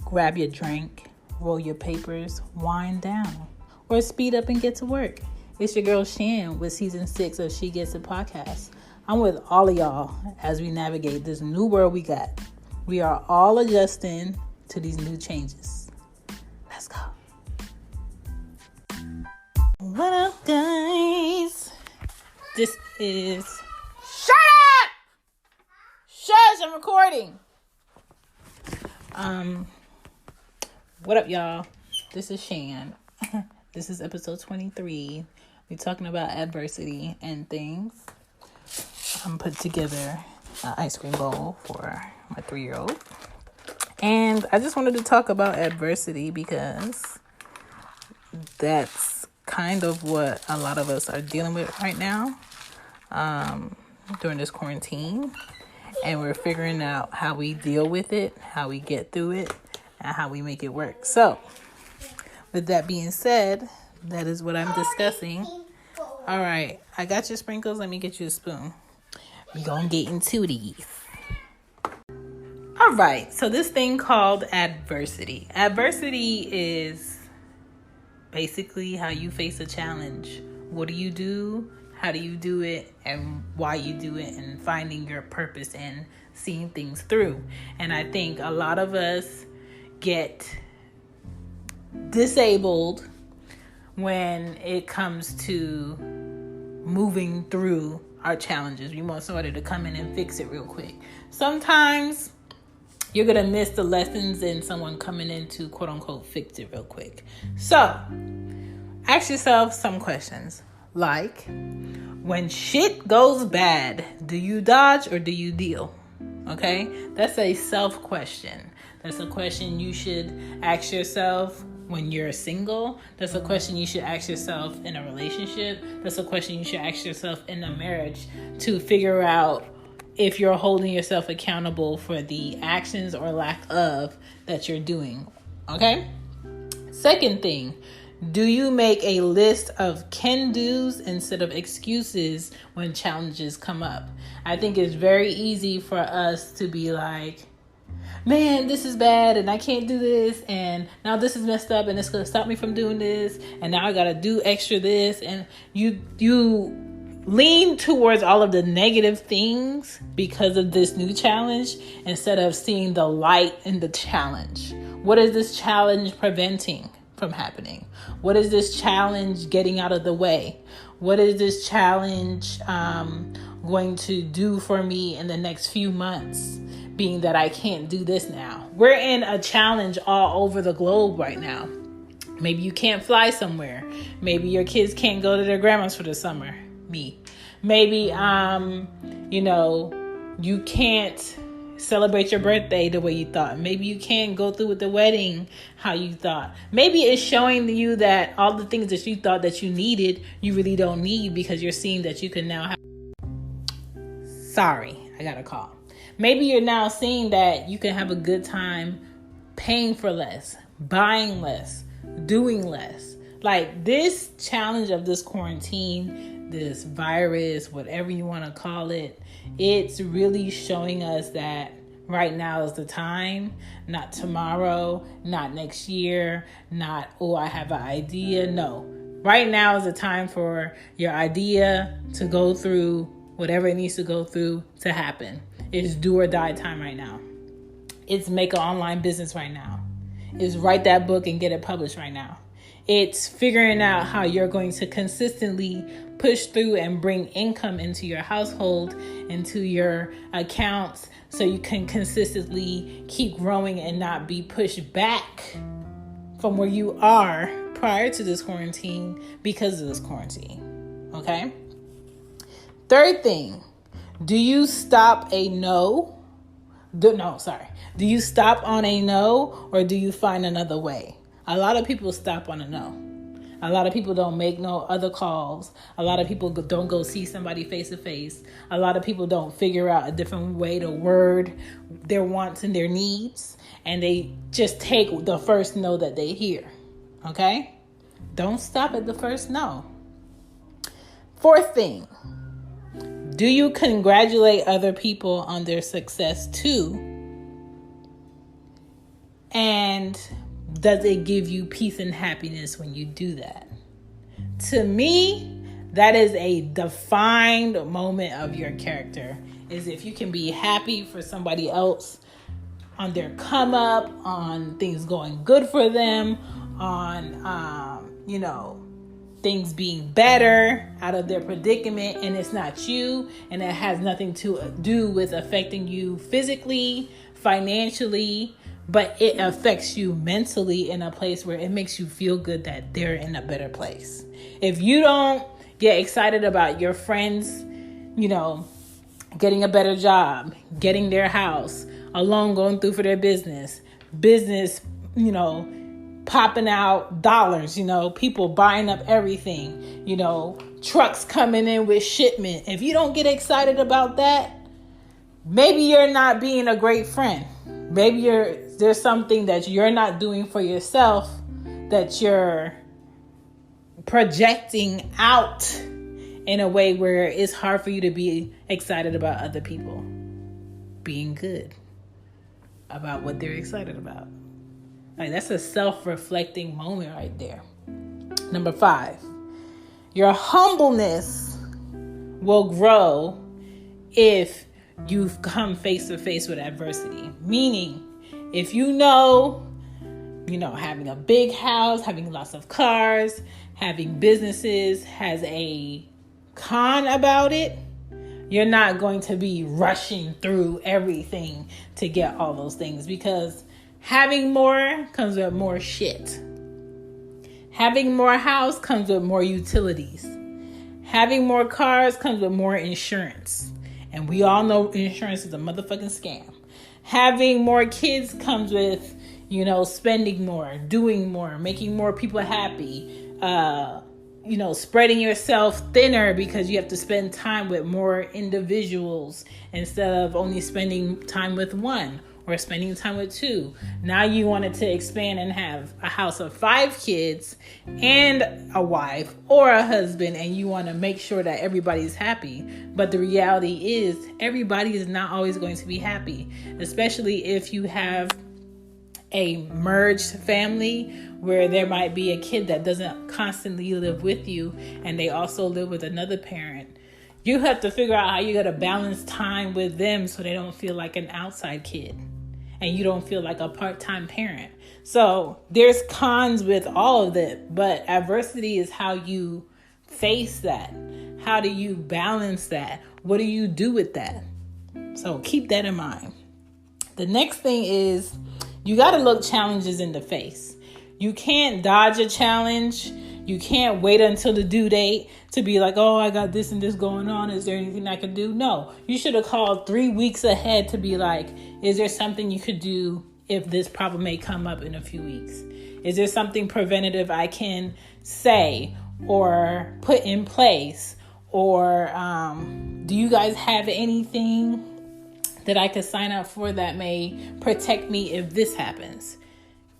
grab your drink, roll your papers, wind down, or speed up and get to work. It's your girl Shan with season 6 of She Gets It podcast. I'm with all of y'all as we navigate this new world we got. We are all adjusting to these new changes. Let's go. What up, guys? This is... Shut up! Shush, I'm recording. What up, y'all? This is Shan. This is episode 23. We're talking about adversity and things. I'm put together an ice cream bowl for my 3-year-old. And I just wanted to talk about adversity because that's kind of what a lot of us are dealing with right now during this quarantine. And we're figuring out how we deal with it, how we get through it, and how we make it work. So, with that being said, that is what I'm discussing. All right, I got your sprinkles. Let me get you a spoon. We're going to get into these. All right, so this thing called adversity. Adversity is basically how you face a challenge. What do you do? How do you do it? And why you do it? And finding your purpose and seeing things through. And I think a lot of us get disabled when it comes to moving through our challenges. We want somebody to come in and fix it real quick. Sometimes you're going to miss the lessons in someone coming in to quote unquote fix it real quick. So ask yourself some questions like, when shit goes bad, do you dodge or do you deal? Okay, that's a self question. That's a question you should ask yourself when you're single. That's a question you should ask yourself in a relationship. That's a question you should ask yourself in a marriage to figure out if you're holding yourself accountable for the actions or lack of that you're doing. Okay? Second thing, do you make a list of can-dos instead of excuses when challenges come up? I think it's very easy for us to be like, man, this is bad and I can't do this, and now this is messed up and it's going to stop me from doing this, and now I got to do extra this, and you lean towards all of the negative things because of this new challenge instead of seeing the light in the challenge. What is this challenge preventing from happening? What is this challenge getting out of the way? What is this challenge going to do for me in the next few months, being that I can't do this now? We're in a challenge all over the globe right now. Maybe you can't fly somewhere. Maybe your kids can't go to their grandma's for the summer. Me. Maybe, you can't celebrate your birthday the way you thought. Maybe you can't go through with the wedding how you thought. Maybe it's showing you that all the things that you thought that you needed, you really don't need, because you're seeing that you can now have... Sorry, I got a call. Maybe you're now seeing that you can have a good time paying for less, buying less, doing less. Like, this challenge of this quarantine, this virus, whatever you want to call it, it's really showing us that right now is the time, not tomorrow, not next year, not, oh, I have an idea. No, right now is the time for your idea to go through whatever it needs to go through to happen. It's do or die time right now. It's make an online business right now. It's write that book and get it published right now. It's figuring out how you're going to consistently push through and bring income into your household, into your accounts, so you can consistently keep growing and not be pushed back from where you are prior to this quarantine because of this quarantine. Okay? Third thing, do you stop a no? Do you stop on a no, or do you find another way? A lot of people stop on a no. A lot of people don't make no other calls. A lot of people don't go see somebody face to face. A lot of people don't figure out a different way to word their wants and their needs. And they just take the first no that they hear. Okay? Don't stop at the first no. Fourth thing, do you congratulate other people on their success too? And And does it give you peace and happiness when you do that? To me, that is a defined moment of your character. Is if you can be happy for somebody else on their come up, on things going good for them, on, things being better out of their predicament, and it's not you, and it has nothing to do with affecting you physically, financially, but it affects you mentally in a place where it makes you feel good that they're in a better place. If you don't get excited about your friends, getting a better job, getting their house, a loan going through for their business, popping out dollars, people buying up everything, trucks coming in with shipment. If you don't get excited about that, maybe you're not being a great friend. Maybe there's something that you're not doing for yourself that you're projecting out in a way where it's hard for you to be excited about other people being good about what they're excited about. Like, that's a self-reflecting moment right there. Number 5, your humbleness will grow if you've come face to face with adversity. Meaning, if having a big house, having lots of cars, having businesses has a con about it, you're not going to be rushing through everything to get all those things, because having more comes with more shit. Having more house comes with more utilities. Having more cars comes with more insurance. And we all know insurance is a motherfucking scam. Having more kids comes with, spending more, doing more, making more people happy, spreading yourself thinner because you have to spend time with more individuals instead of only spending time with one or spending time with 2. Now you wanted to expand and have a house of 5 kids and a wife or a husband, and you want to make sure that everybody's happy. But the reality is everybody is not always going to be happy, especially if you have a merged family where there might be a kid that doesn't constantly live with you and they also live with another parent. You have to figure out how you got to balance time with them so they don't feel like an outside kid and you don't feel like a part-time parent. So there's cons with all of it, but adversity is how you face that. How do you balance that? What do you do with that? So keep that in mind. The next thing is you got to look challenges in the face. You can't dodge a challenge. You can't wait until the due date to be like, oh, I got this and this going on. Is there anything I can do? No, you should have called 3 weeks ahead to be like, is there something you could do if this problem may come up in a few weeks? Is there something preventative I can say or put in place? Or do you guys have anything that I could sign up for that may protect me if this happens?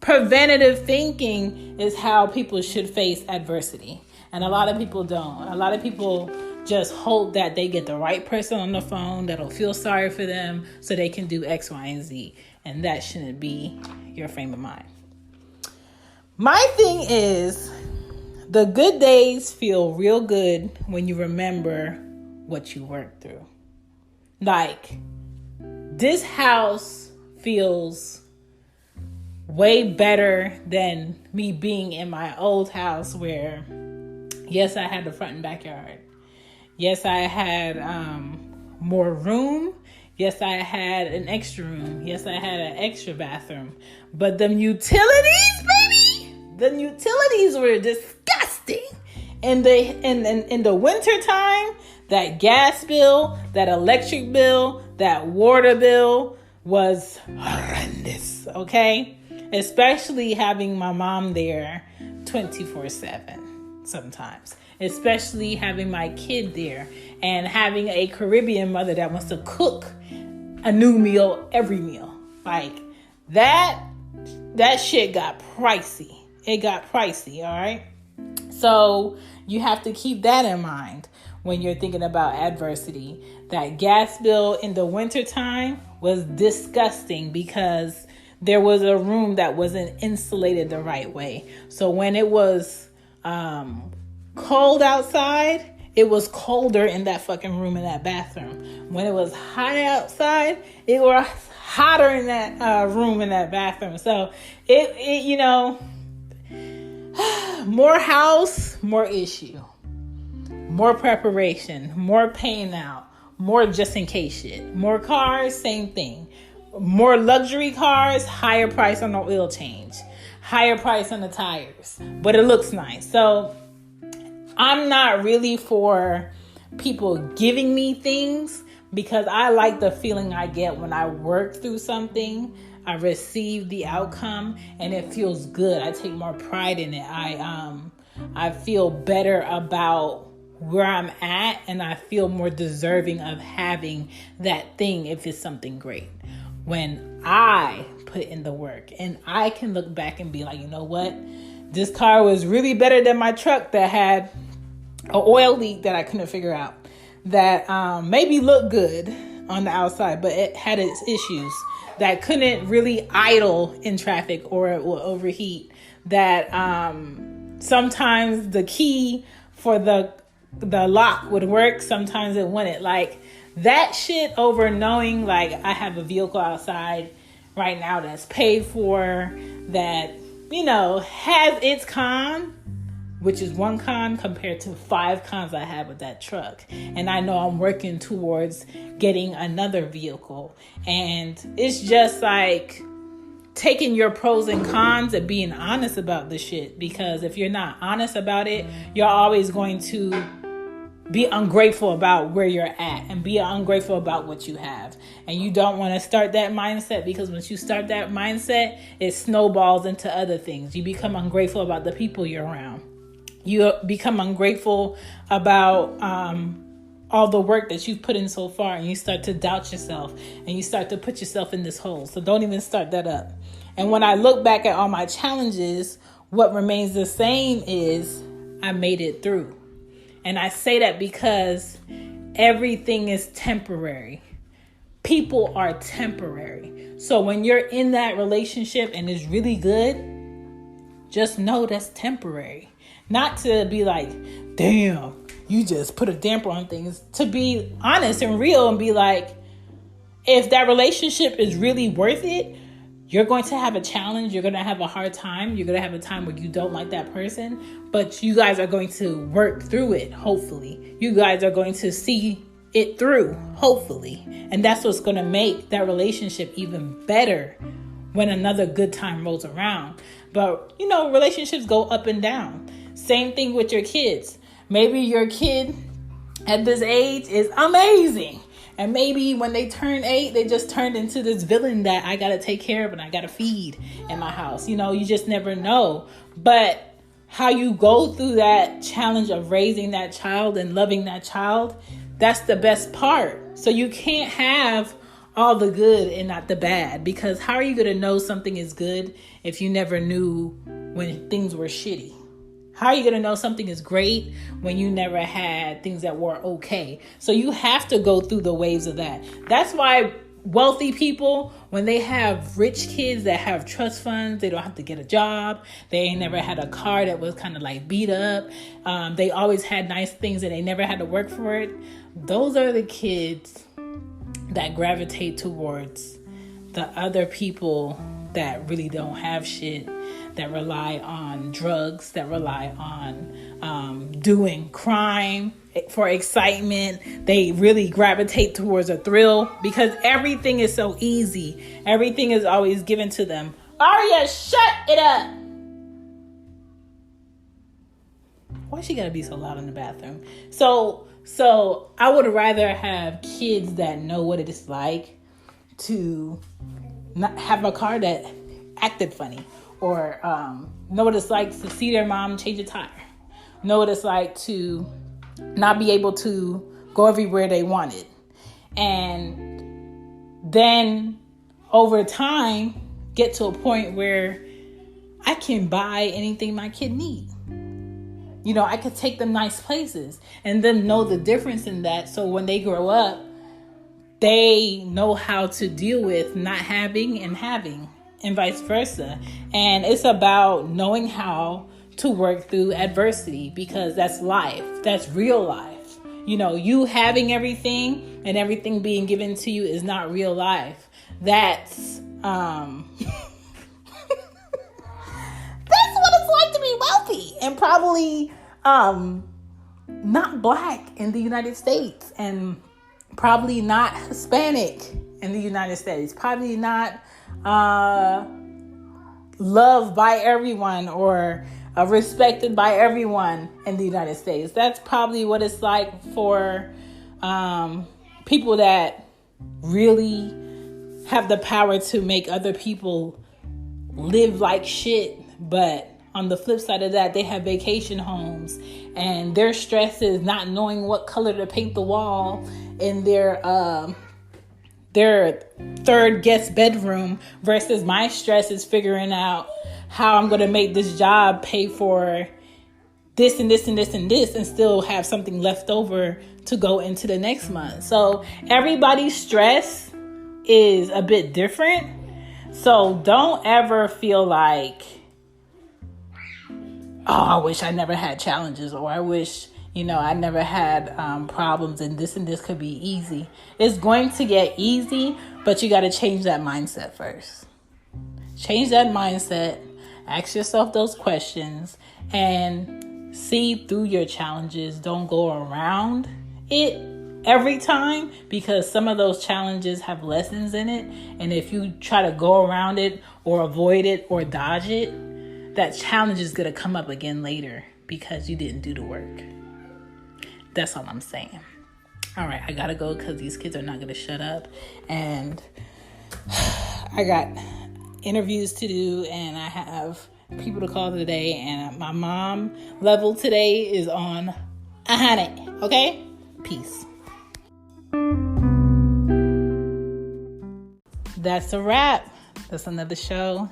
Preventative thinking is how people should face adversity. And a lot of people don't. A lot of people just hope that they get the right person on the phone that'll feel sorry for them so they can do X, Y, and Z. And that shouldn't be your frame of mind. My thing is, the good days feel real good when you remember what you worked through. Like, this house feels way better than me being in my old house where, yes, I had the front and backyard. Yes, I had more room. Yes, I had an extra room. Yes, I had an extra bathroom. But them utilities, baby, the utilities were disgusting. In the winter time, that gas bill, that electric bill, that water bill was horrendous, okay? Especially having my mom there 24/7 sometimes. Especially having my kid there and having a Caribbean mother that wants to cook a new meal every meal. Like, that shit got pricey. It got pricey, all right? So you have to keep that in mind when you're thinking about adversity. That gas bill in the wintertime was disgusting because there was a room that wasn't insulated the right way. So when it was cold outside, it was colder in that fucking room, in that bathroom. When it was hot outside, it was hotter in that room, in that bathroom. So it you know, more house, more issue, more preparation, more paying out, more just in case shit. More cars, same thing. More luxury cars, higher price on the oil change, higher price on the tires, but it looks nice. So I'm not really for people giving me things, because I like the feeling I get when I work through something. I receive the outcome and it feels good. I take more pride in it. I feel better about where I'm at, and I feel more deserving of having that thing if it's something great. When I put in the work and I can look back and be like, you know what? This car was really better than my truck that had an oil leak that I couldn't figure out. That maybe looked good on the outside, but it had its issues. That couldn't really idle in traffic, or it will overheat. That sometimes the key for the lock would work, sometimes it wouldn't. Like that shit over knowing like I have a vehicle outside right now that's paid for, that, you know, has its con, which is one con compared to 5 cons I have with that truck. And I know I'm working towards getting another vehicle. And it's just like taking your pros and cons and being honest about the shit. Because if you're not honest about it, you're always going to be ungrateful about where you're at and be ungrateful about what you have. And you don't want to start that mindset, because once you start that mindset, it snowballs into other things. You become ungrateful about the people you're around. You become ungrateful about all the work that you've put in so far, and you start to doubt yourself, and you start to put yourself in this hole. So don't even start that up. And when I look back at all my challenges, what remains the same is I made it through. And I say that because everything is temporary. People are temporary. So when you're in that relationship and it's really good, just know that's temporary. Not to be like, damn, you just put a damper on things. To be honest and real and be like, if that relationship is really worth it, you're going to have a challenge. You're going to have a hard time. You're going to have a time where you don't like that person. But you guys are going to work through it, hopefully. You guys are going to see it through, hopefully. And that's what's going to make that relationship even better when another good time rolls around. But, you know, relationships go up and down. Same thing with your kids. Maybe your kid at this age is amazing. And maybe when they turn 8, they just turned into this villain that I got to take care of and I got to feed in my house. You know, you just never know. But how you go through that challenge of raising that child and loving that child, that's the best part. So you can't have all the good and not the bad, because how are you going to know something is good if you never knew when things were shitty? How are you going to know something is great when you never had things that were okay? So you have to go through the waves of that. That's why wealthy people, when they have rich kids that have trust funds, they don't have to get a job. They ain't never had a car that was kind of like beat up. They always had nice things and they never had to work for it. Those are the kids that gravitate towards the other people that really don't have shit, that rely on drugs, that rely on doing crime for excitement. They really gravitate towards a thrill because everything is so easy. Everything is always given to them. Aria, shut it up. Why she gotta be so loud in the bathroom? So I would rather have kids that know what it is like to not have a car that acted funny, or know what it's like to see their mom change a tire, know what it's like to not be able to go everywhere they wanted. And then over time, get to a point where I can buy anything my kid needs. You know, I could take them nice places and then know the difference in that. So when they grow up, they know how to deal with not having and having. and vice versa. And it's about knowing how to work through adversity, because that's life. That's real life. You know, you having everything and everything being given to you is not real life. That's that's what it's like to be wealthy and probably not Black in the United States, and probably not Hispanic in the United States, probably not loved by everyone or respected by everyone in the United States. That's probably what it's like for people that really have the power to make other people live like shit. But on the flip side of that, they have vacation homes, and their stress is not knowing what color to paint the wall in their third guest bedroom, versus my stress is figuring out how I'm going to make this job pay for this and this and this and this and still have something left over to go into the next month. So everybody's stress is a bit different. So don't ever feel like, oh, I wish I never had challenges, or I wish, I never had problems and this could be easy. It's going to get easy, but you got to change that mindset first. Change that mindset. Ask yourself those questions and see through your challenges. Don't go around it every time, because some of those challenges have lessons in it. And if you try to go around it or avoid it or dodge it, that challenge is going to come up again later because you didn't do the work. That's all I'm saying. All right, I got to go because these kids are not going to shut up. And I got interviews to do, and I have people to call today. And my mom level today is on 100. Okay? Peace. That's a wrap. That's another show.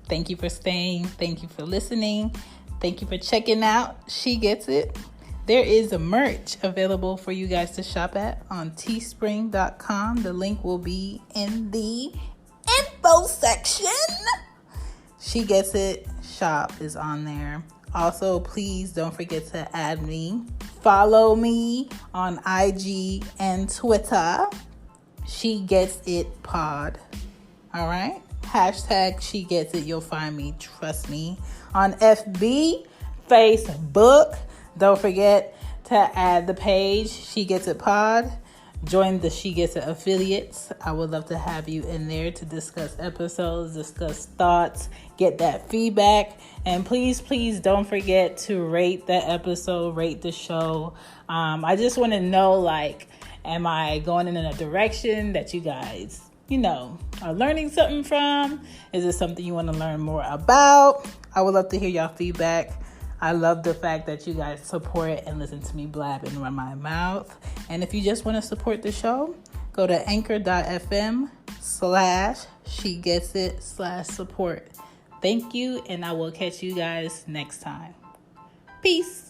Thank you for staying. Thank you for listening. Thank you for checking out She Gets It. There is a merch available for you guys to shop at on teespring.com. The link will be in the info section. She Gets It shop is on there. Also, please don't forget to add me. Follow me on IG and Twitter. She Gets It Pod. All right? Hashtag She Gets It. You'll find me. Trust me. On FB, Facebook. Don't forget to add the page She Gets It Pod. Join the She Gets It affiliates. I would love to have you in there to discuss episodes, discuss thoughts, get that feedback. And please, please don't forget to rate the episode, rate the show. I just want to know, am I going in a direction that you guys, are learning something from? Is it something you want to learn more about? I would love to hear y'all feedback. I love the fact that you guys support and listen to me blab and run my mouth. And if you just want to support the show, go to anchor.fm/SheGetsIt/support. Thank you, and I will catch you guys next time. Peace.